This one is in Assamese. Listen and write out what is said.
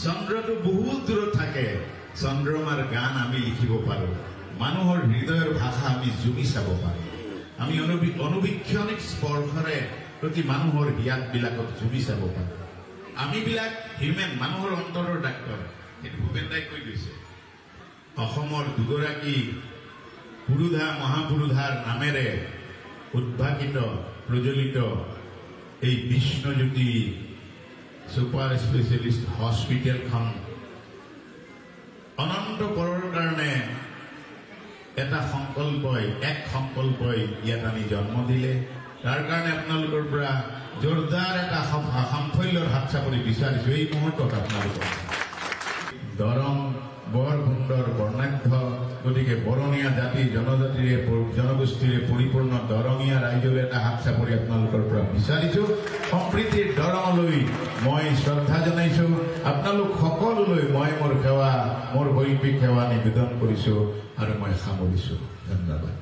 চন্দ্ৰটো বহুত দূৰত থাকে চন্দ্ৰমাৰ গান আমি লিখিব পাৰোঁ মানুহৰ হৃদয়ৰ ভাষা আমি জুমি চাব পাৰোঁ আমি অনুবীক্ষণিক স্পৰ্শৰে প্ৰতি মানুহৰ হিয়াতবিলাকত জুমি চাব পাৰোঁ আমিবিলাক হিউমেন মানুহৰ অন্তৰৰ ডাক্তৰ এইটো ভূপেন দাই কৈ গৈছে অসমৰ দুগৰাকী পুৰুধা মহাপুৰুধাৰ নামেৰে উদ্ভাসিত প্ৰজ্বলিত এই বিষ্ণুজ্যোতি সুপাৰ স্পেচিয়েলিষ্ট হস্পিটেলখন অনন্ত পৰৰ কাৰণে এটা সংকল্পই ইয়াত আমি জন্ম দিলে তাৰ কাৰণে আপোনালোকৰ পৰা জোৰদাৰ এটা সাফল্যৰ হাত চাপৰি বিচাৰিছোঁ এই মুহূৰ্তত আপোনালোকৰ দৰং বৰ সুন্দৰ বৰ্ণাঢ্য গতিকে বৰণীয়া জাতি জনগোষ্ঠীৰে পৰিপূৰ্ণ দৰঙীয়া ৰাইজৰ এটা হাত চাপৰি আপোনালোকৰ পৰা বিচাৰিছোঁ সম্প্ৰীতিৰ দৰঙলৈ মই শ্ৰদ্ধা জনাইছোঁ আপোনালোক সকলোলৈ মই মোৰ সেৱা মোৰ শৈল্পিক সেৱা নিবেদন কৰিছোঁ আৰু মই সামৰিছোঁ ধন্যবাদ।